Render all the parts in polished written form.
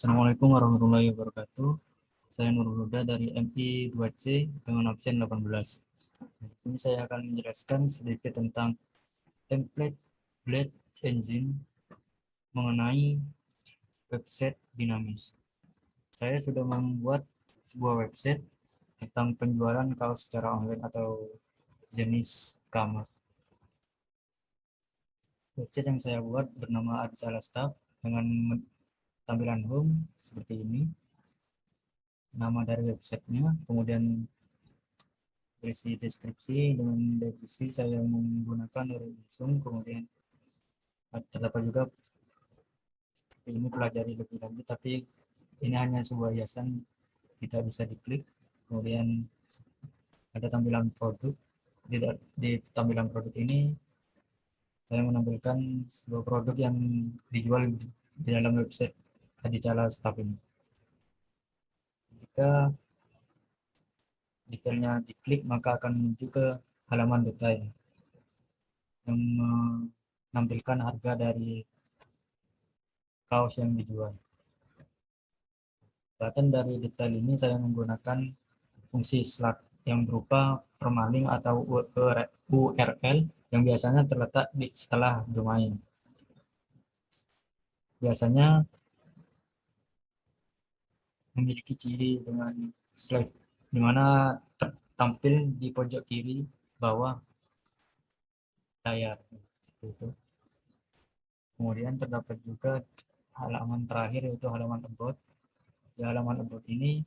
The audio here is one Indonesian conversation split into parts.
Assalamualaikum warahmatullahi wabarakatuh. Saya Nurul Huda dari MI 2C dengan absen 18. Di sini saya akan menjelaskan sedikit tentang template Blade Engine mengenai website dinamis. Saya sudah membuat sebuah website tentang penjualan kaos secara online atau jenis e-commerce. Website yang saya buat bernama Adisala Staff dengan tampilan home seperti ini, nama dari websitenya, kemudian berisi deskripsi. Dengan deskripsi saya menggunakan Zoom, kemudian terdapat juga ini pelajari lebih lanjut, tapi ini hanya sebuah hiasan, tidak bisa diklik. Kemudian ada tampilan produk. Di tampilan produk ini saya menampilkan sebuah produk yang dijual di dalam website Adicala Staff ini. Jika detailnya diklik, maka akan menuju ke halaman detail yang menampilkan harga dari kaos yang dijual. Bahkan dari detail ini saya menggunakan fungsi slug yang berupa permalink atau URL yang biasanya terletak di setelah domain. Biasanya memiliki ciri dengan slide, di mana tampil di pojok kiri bawah layar. Seperti itu. Kemudian terdapat juga halaman terakhir, yaitu halaman about. Di halaman about ini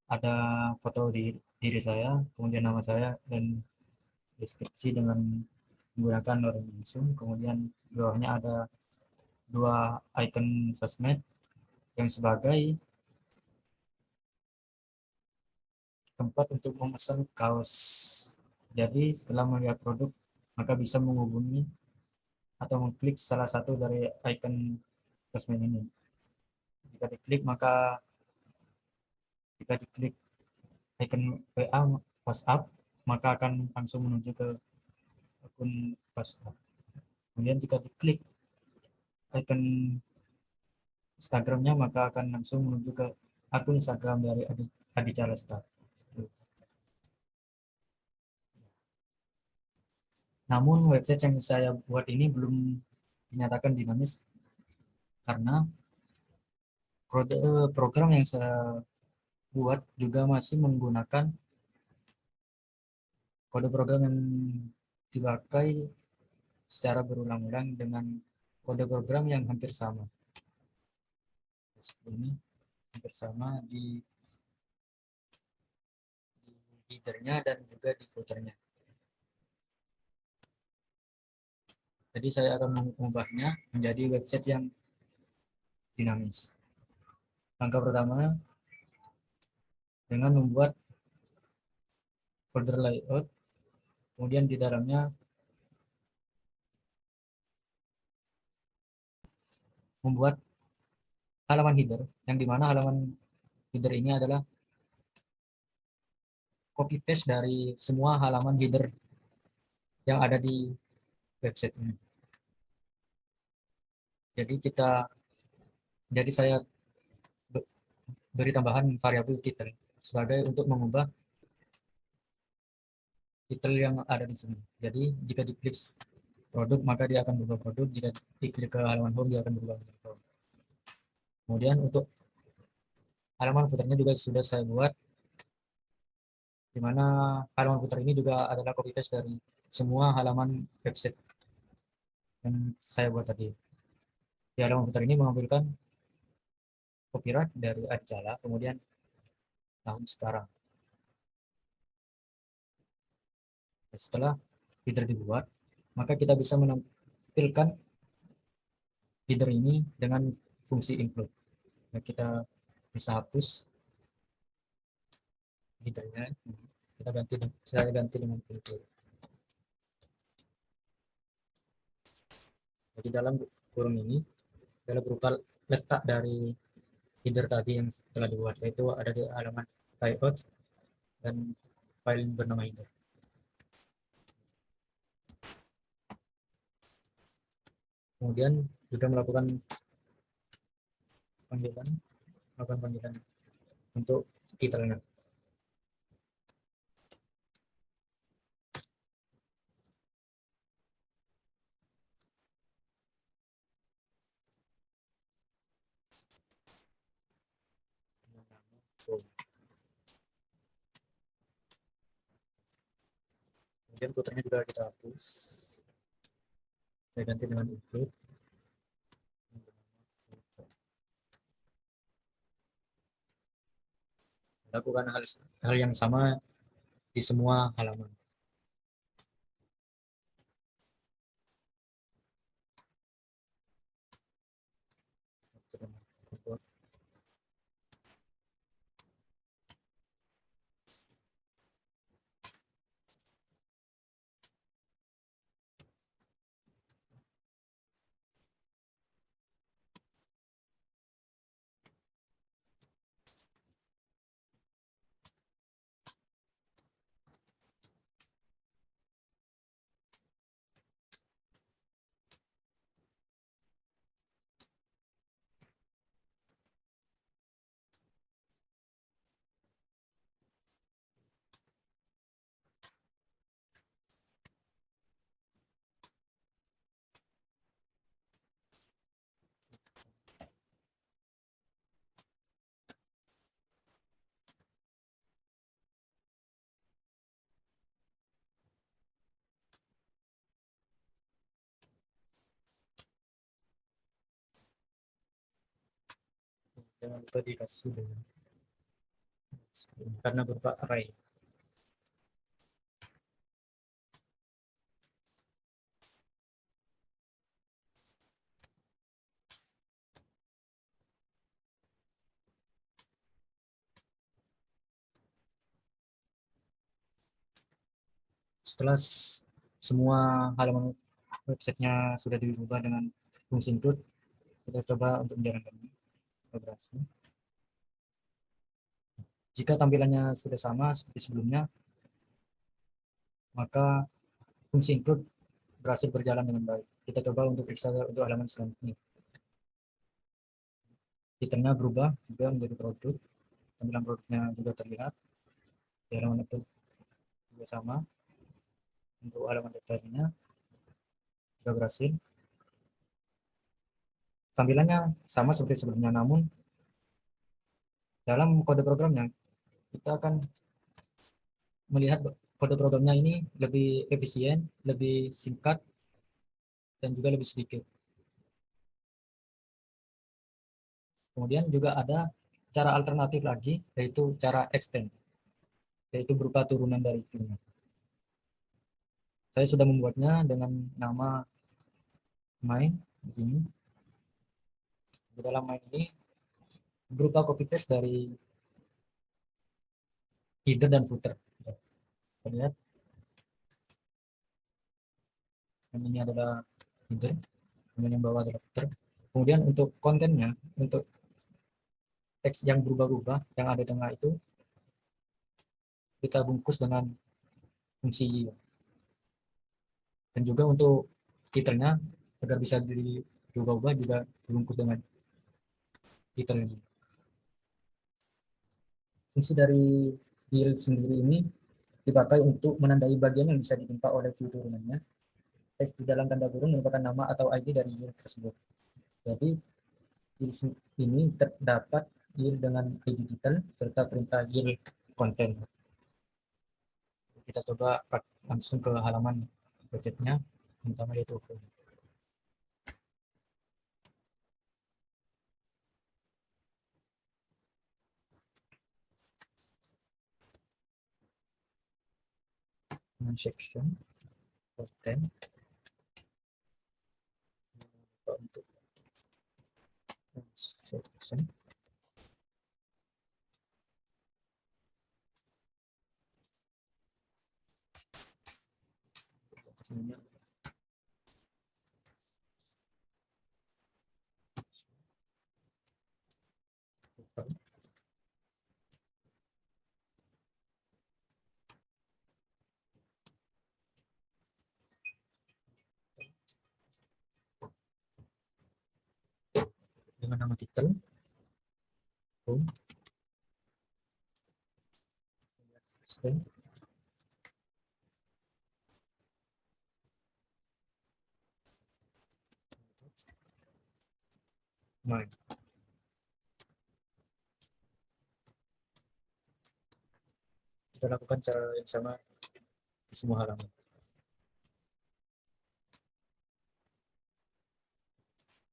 ada foto diri saya, kemudian nama saya, dan deskripsi dengan menggunakan lorem ipsum. Kemudian di bawahnya ada dua icon sosmed yang sebagai tempat untuk memesan kaos. Jadi setelah melihat produk, maka bisa menghubungi atau mengklik salah satu dari icon sosmed ini. Jika diklik, jika diklik icon WA WhatsApp, maka akan langsung menuju ke akun WhatsApp. Kemudian jika diklik icon Instagramnya, maka akan langsung menuju ke akun Instagram dari Adicala Staff. Namun website yang saya buat ini belum dinyatakan dinamis karena program yang saya buat juga masih menggunakan kode program yang dipakai secara berulang-ulang dengan kode program yang hampir sama. Seperti ini, hampir sama di headernya dan juga di footernya. Jadi saya akan mengubahnya menjadi website yang dinamis. Langkah pertama, dengan membuat folder layout, kemudian di dalamnya membuat halaman header, yang dimana halaman header ini adalah copy paste dari semua halaman header yang ada di website ini. Jadi saya beri tambahan variabel title sebagai untuk mengubah title yang ada di sini. Jadi jika diklik produk, maka dia akan berubah produk. Jika diklik ke halaman home, dia akan berubah home. Kemudian untuk halaman footernya juga sudah saya buat, di mana halaman footer ini juga adalah copy paste dari semua halaman website yang saya buat tadi. Di halaman footer ini mengambilkan copyright dari Adicala, kemudian tahun sekarang. Setelah header dibuat, maka kita bisa menampilkan header ini dengan fungsi include. Nah, kita bisa hapus headernya, saya ganti dengan include. Jadi dalam kurung ini adalah berupa letak dari header tadi yang telah dibuat, yaitu ada di halaman layout dan file bernama header. Kemudian juga melakukan panggilan, melakukan panggilan untuk titelnya. Kemudian footernya juga kita hapus, kita ganti dengan include. Lakukan hal yang sama di semua halaman. Jangan lupa dikasih dengan karena berupa array. Setelah semua halaman websitenya sudah dirubah dengan fungsi include, kita coba untuk menjalankannya. Berhasil. Jika tampilannya sudah sama seperti sebelumnya, maka fungsi include berhasil berjalan dengan baik. Kita coba untuk periksa untuk halaman selanjutnya. Itemnya berubah juga menjadi produk, tampilan produknya juga terlihat. Di halaman itu juga sama. Untuk halaman detailnya juga berhasil. Tampilannya sama seperti sebelumnya, namun dalam kode programnya kita akan melihat kode programnya ini lebih efisien, lebih singkat, dan juga lebih sedikit. Kemudian juga ada cara alternatif lagi, yaitu cara extend, yaitu berupa turunan dari view-nya. Saya sudah membuatnya dengan nama main di sini. Di dalam main ini berupa copy paste dari header dan footer. Kita lihat, ini adalah header, kemudian yang bawah adalah footer. Kemudian untuk kontennya, untuk teks yang berubah-ubah yang ada di tengah itu kita bungkus dengan fungsi dan juga untuk titelnya agar bisa diubah-ubah juga dibungkus dengan titel ini. Fungsi dari yield sendiri ini dipakai untuk menandai bagian yang bisa ditimpa oleh view turunannya. Teks di dalam tanda kurung merupakan nama atau ID dari yield tersebut. Jadi yield ini terdapat yield dengan ID titel serta perintah yield konten. Kita coba langsung ke halaman projectnya, pertama yaitu section konten untuk section dengan nama titel home, extend, my. Kita lakukan cara yang sama di semua halaman.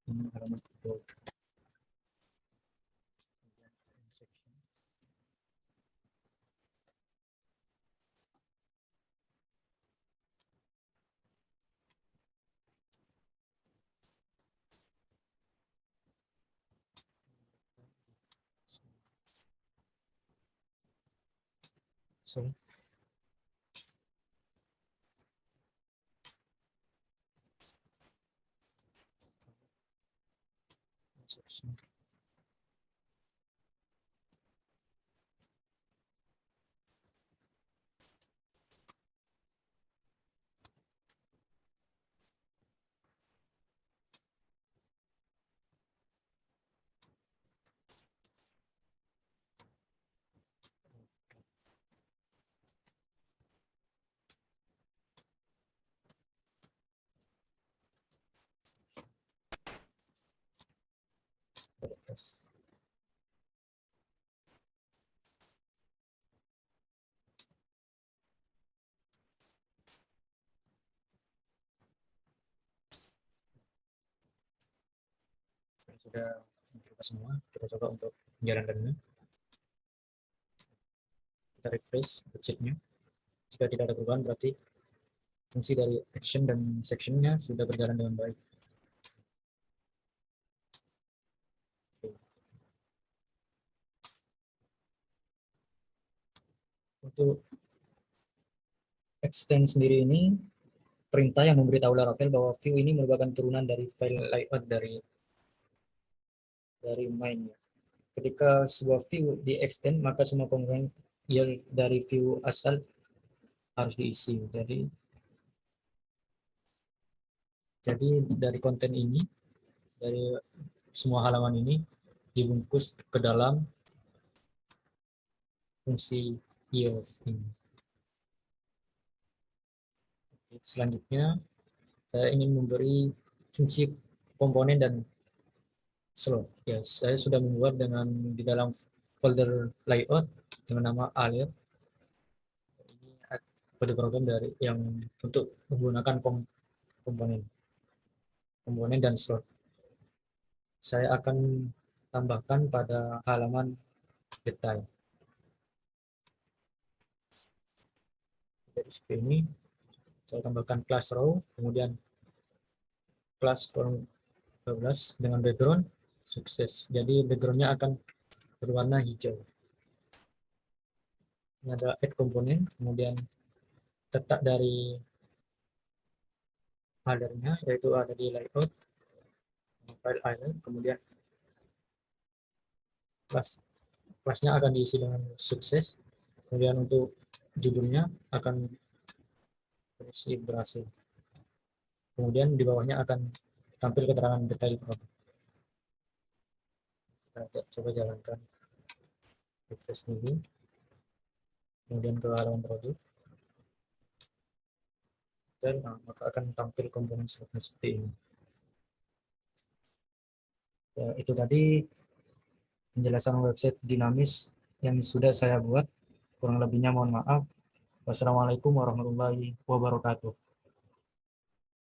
Ini halaman kedua. So, section. Atas. Sudah terbuka semua, kita coba untuk menjalankannya. Kita refresh website-nya. Jika tidak ada perubahan, berarti fungsi dari action dan section-nya sudah berjalan dengan baik. Untuk extend sendiri ini perintah yang memberitahu Laravel bahwa view ini merupakan turunan dari file layout dari main. Ketika sebuah view di extend, maka semua komponen yang dari view asal harus diisi. Jadi dari konten ini, dari semua halaman ini dibungkus ke dalam fungsi yields ini. Selanjutnya, saya ingin memberi fungsi komponen dan slot. Ya, saya sudah membuat dengan di dalam folder layout dengan nama alir. Ini kode program dari yang untuk menggunakan komponen dan slot. Saya akan tambahkan pada halaman detail. Dari seperti ini, saya tambahkan class row, kemudian class column 12 dengan background sukses. Jadi backgroundnya akan berwarna hijau. Ini ada add komponen, kemudian letak dari foldernya yaitu ada di layout, file island, kemudian kelasnya akan diisi dengan sukses. Kemudian untuk judulnya akan berhasil. Kemudian di bawahnya akan tampil keterangan detail produk. Kita coba jalankan refresh dulu. Kemudian ke halaman produk. Dan maka akan tampil komponen seperti ini. Ya, itu tadi penjelasan website dinamis yang sudah saya buat. Kurang lebihnya mohon maaf. Wassalamualaikum warahmatullahi wabarakatuh.